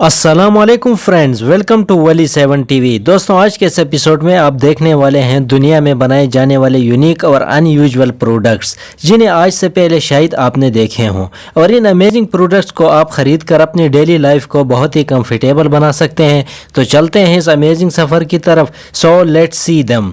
अस्सलाम वालेकुम friends, welcome to Wali 7 TV. दोस्तों, आज के इस एपिसोड में आप देखने वाले हैं दुनिया में बनाए जाने वाले यूनिक और अनयूजुअल प्रोडक्ट्स जिन्हें आज से पहले शायद आपने देखे हों, और इन अमेजिंग प्रोडक्ट्स को आप खरीद कर अपनी डेली लाइफ को बहुत ही कंफर्टेबल बना सकते हैं। तो चलते हैं इस अमेजिंग सफ़र की तरफ। So let's see them.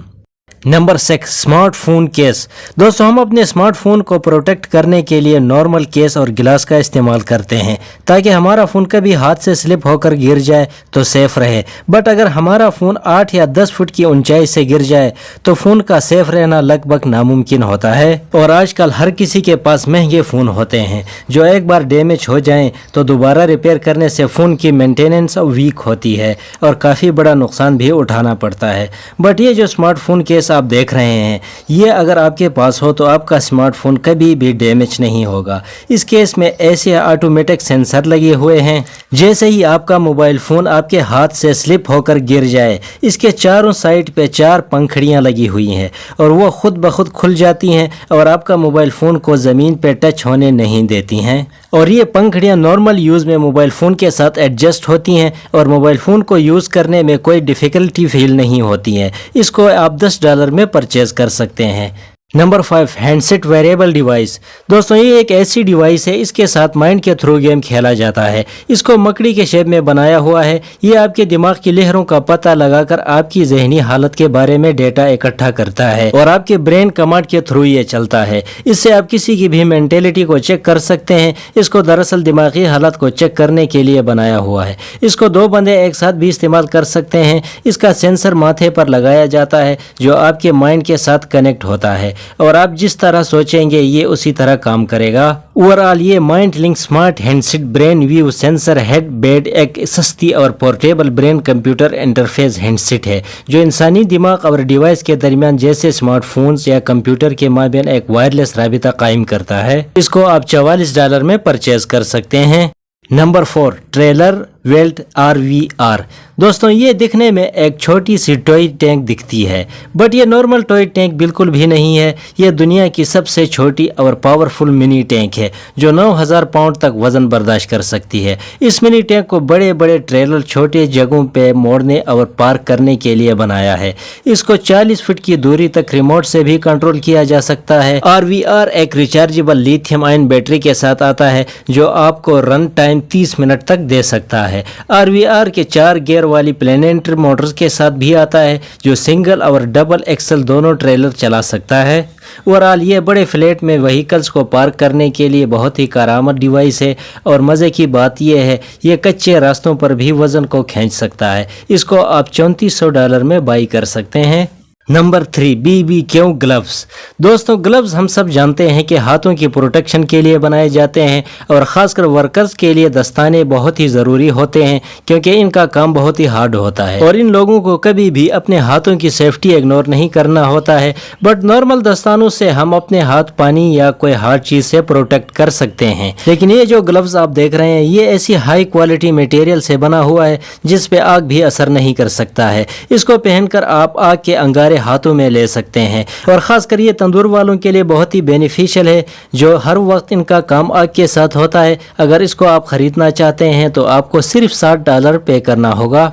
Number 6, smartphone case. दोस्तों, हम अपने स्मार्टफोन को प्रोटेक्ट करने के लिए नॉर्मल केस और गिलास का इस्तेमाल करते हैं ताकि हमारा फ़ोन कभी हाथ से स्लिप होकर गिर जाए तो सेफ रहे। बट अगर हमारा फ़ोन 8 या 10 फुट की ऊंचाई से गिर जाए तो फ़ोन का सेफ रहना लगभग नामुमकिन होता है। और आजकल हर किसी के पास महंगे फ़ोन होते हैं जो एक बार डैमेज हो जाएं तो दोबारा रिपेयर करने से फ़ोन की मेंटेनेंस वीक होती है और काफ़ी बड़ा नुकसान भी उठाना पड़ता है। बट ये जो स्मार्टफोन केस आप देख रहे हैं, ये अगर आपके पास हो तो आपका स्मार्टफोन कभी भी डैमेज नहीं होगा। इस केस में ऐसे ऑटोमेटिक सेंसर लगे हुए हैं, जैसे ही आपका मोबाइल फ़ोन आपके हाथ से स्लिप होकर गिर जाए, इसके चारों साइड पे 4 पंखड़ियां लगी हुई हैं और वो खुद ब खुद खुल जाती हैं और आपका मोबाइल फ़ोन को ज़मीन पे टच होने नहीं देती हैं। और ये पंखड़ियां नॉर्मल यूज़ में मोबाइल फ़ोन के साथ एडजस्ट होती हैं और मोबाइल फ़ोन को यूज़ करने में कोई डिफ़िकल्टी फील नहीं होती है। इसको आप $10 में परचेज़ कर सकते हैं। Number 5, handset variable device. दोस्तों, ये एक ऐसी डिवाइस है, इसके साथ माइंड के थ्रू गेम खेला जाता है। इसको मकड़ी के शेप में बनाया हुआ है। ये आपके दिमाग की लहरों का पता लगाकर आपकी जहनी हालत के बारे में डेटा इकट्ठा करता है और आपके ब्रेन कमांड के थ्रू ये चलता है। इससे आप किसी की भी मेंटेलिटी को चेक कर सकते हैं। इसको दरअसल दिमागी हालत को चेक करने के लिए बनाया हुआ है। इसको 2 बंदे एक साथ भी इस्तेमाल कर सकते हैं। इसका सेंसर माथे पर लगाया जाता है जो आपके माइंड के साथ कनेक्ट होता है और आप जिस तरह सोचेंगे ये उसी तरह काम करेगा। ओवरऑल ये mind link smart handset brain view sensor head bed एक सस्ती और portable brain computer interface handset है जो इंसानी दिमाग और डिवाइस के दरमियान जैसे स्मार्टफोन्स या कंप्यूटर के माबैन एक वायरलेस राबिता कायम करता है। इसको आप $44 में परचेज कर सकते हैं। Number 4, trailer belt RVR। दोस्तों, ये दिखने में एक छोटी सी टॉय टैंक दिखती है, बट ये नॉर्मल टॉय टैंक बिल्कुल भी नहीं है। ये दुनिया की सबसे छोटी और पावरफुल मिनी टैंक है जो 9000 पाउंड तक वजन बर्दाश्त कर सकती है। इस मिनी टैंक को बड़े बड़े ट्रेलर छोटे जगहों पे मोड़ने और पार्क करने के लिए बनाया है। इसको 40 फीट की दूरी तक रिमोट से भी कंट्रोल किया जा सकता है। RVR एक रिचार्जेबल लिथियम आयन बैटरी के साथ आता है जो आपको रन टाइम 30 मिनट तक दे सकता है। RVR के 4 गियर वाली प्लेनेटरी मोटर्स के साथ भी आता है जो सिंगल और डबल एक्सल दोनों ट्रेलर चला सकता है। ओवरऑल ये बड़े फ्लैट में व्हीकल्स को पार्क करने के लिए बहुत ही कारआमद डिवाइस है और मज़े की बात यह है ये कच्चे रास्तों पर भी वज़न को खींच सकता है। इसको आप $3400 में बाई कर सकते हैं। Number 3, BBQ gloves. दोस्तों, ग्लव्स हम सब जानते हैं कि हाथों की प्रोटेक्शन के लिए बनाए जाते हैं और ख़ासकर वर्कर्स के लिए दस्ताने बहुत ही ज़रूरी होते हैं क्योंकि इनका काम बहुत ही हार्ड होता है और इन लोगों को कभी भी अपने हाथों की सेफ्टी इग्नोर नहीं करना होता है। बट नॉर्मल दस्तानों से हम अपने हाथ पानी या कोई हार्ड चीज़ से प्रोटेक्ट कर सकते हैं, लेकिन ये जो ग्लव्स आप देख रहे हैं ये ऐसी हाई क्वालिटी मटेरियल से बना हुआ है जिस पे आग भी असर नहीं कर सकता है। इसको पहनकर आप आग के अंगारे हाथों में ले सकते हैं और ख़ासकर ये तंदूर वालों के लिए बहुत ही बेनिफिशियल है जो हर वक्त इनका काम आग के साथ होता है। अगर इसको आप ख़रीदना चाहते हैं तो आपको सिर्फ $60 पे करना होगा।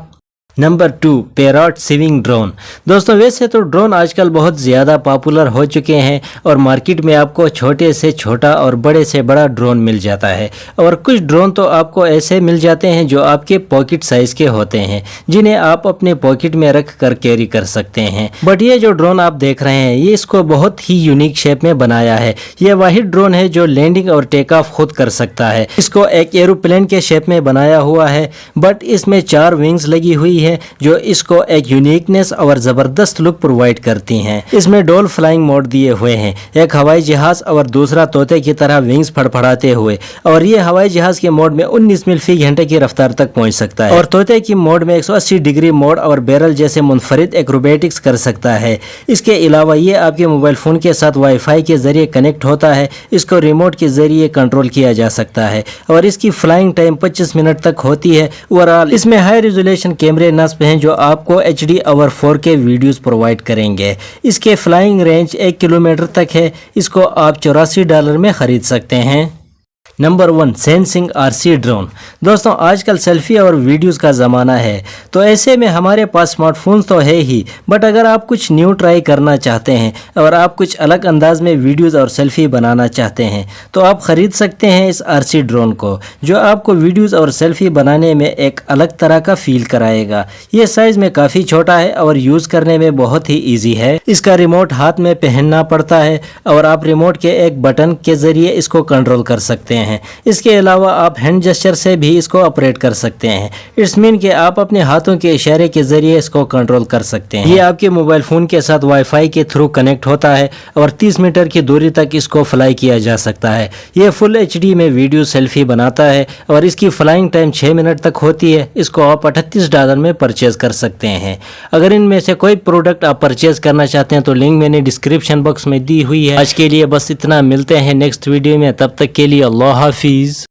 Number 2, parrot swing drone. दोस्तों, वैसे तो ड्रोन आजकल बहुत ज़्यादा पॉपुलर हो चुके हैं और मार्केट में आपको छोटे से छोटा और बड़े से बड़ा ड्रोन मिल जाता है और कुछ ड्रोन तो आपको ऐसे मिल जाते हैं जो आपके पॉकेट साइज़ के होते हैं जिन्हें आप अपने पॉकेट में रख कर कैरी कर सकते हैं। बट ये जो ड्रोन आप देख रहे हैं ये इसको बहुत ही यूनिक शेप में बनाया है। ये वाहिद ड्रोन है जो लैंडिंग और टेक ऑफ खुद कर सकता है। इसको एक एरोप्लेन के शेप में बनाया हुआ है बट इसमें 4 विंग्स लगी हुई है जो इसको एक यूनिकनेस और जबरदस्त लुक प्रोवाइड करती हैं। इसमें डोल फ्लाइंग मोड दिए हुए हैं, एक हवाई जहाज और दूसरा तोते की तरह विंग्स फड़फड़ाते हुए, और ये हवाई जहाज के मोड में 19 मील फी घंटे की रफ्तार तक पहुंच सकता है और तोते की मोड में 180 डिग्री मोड और बैरल जैसे मुनफरिद एक्रोबेटिक्स कर सकता है। इसके अलावा ये आपके मोबाइल फ़ोन के साथ वाईफाई के जरिए कनेक्ट होता है। इसको रिमोट के जरिए कंट्रोल किया जा सकता है और इसकी फ्लाइंग टाइम 25 मिनट तक होती है। ओवरऑल इसमें हाई रेजोल्यूशन कैमरे नस्ब हैं जो आपको HD और 4K वीडियोस प्रोवाइड करेंगे। इसके फ्लाइंग रेंज 1 किलोमीटर तक है। इसको आप $84 में ख़रीद सकते हैं। Number 1, Samsung RC drone. दोस्तों आजकल सेल्फी और वीडियोस का ज़माना है, तो ऐसे में हमारे पास स्मार्टफोन्स तो है ही, बट अगर आप कुछ न्यू ट्राई करना चाहते हैं और आप कुछ अलग अंदाज में वीडियोस और सेल्फी बनाना चाहते हैं तो आप ख़रीद सकते हैं इस RC ड्रोन को, जो आपको वीडियोस और सेल्फी बनाने में एक अलग तरह का फील कराएगा। ये साइज़ में काफ़ी छोटा है और यूज़ करने में बहुत ही ईजी है। इसका रिमोट हाथ में पहनना पड़ता है और आप रिमोट के एक बटन के ज़रिए इसको कंट्रोल कर सकते हैं। इसके अलावा आप हैंड जेस्चर से भी इसको ऑपरेट कर सकते हैं। इट्स मीन कि आप अपने हाथों के इशारे के जरिए इसको कंट्रोल कर सकते हैं। ये आपके मोबाइल फ़ोन के साथ वाईफाई के थ्रू कनेक्ट होता है और 30 मीटर की दूरी तक इसको फ्लाई किया जा सकता है। ये फुल HD में वीडियो सेल्फी बनाता है और इसकी फ्लाइंग टाइम 6 मिनट तक होती है। इसको आप $38 में परचेज कर सकते हैं। अगर इनमें से कोई प्रोडक्ट आप परचेज करना चाहते हैं तो लिंक मैंने डिस्क्रिप्शन बॉक्स में दी हुई है। आज के लिए बस इतना, मिलते हैं नेक्स्ट वीडियो में, तब तक के लिए अल्लाह हाफिज़।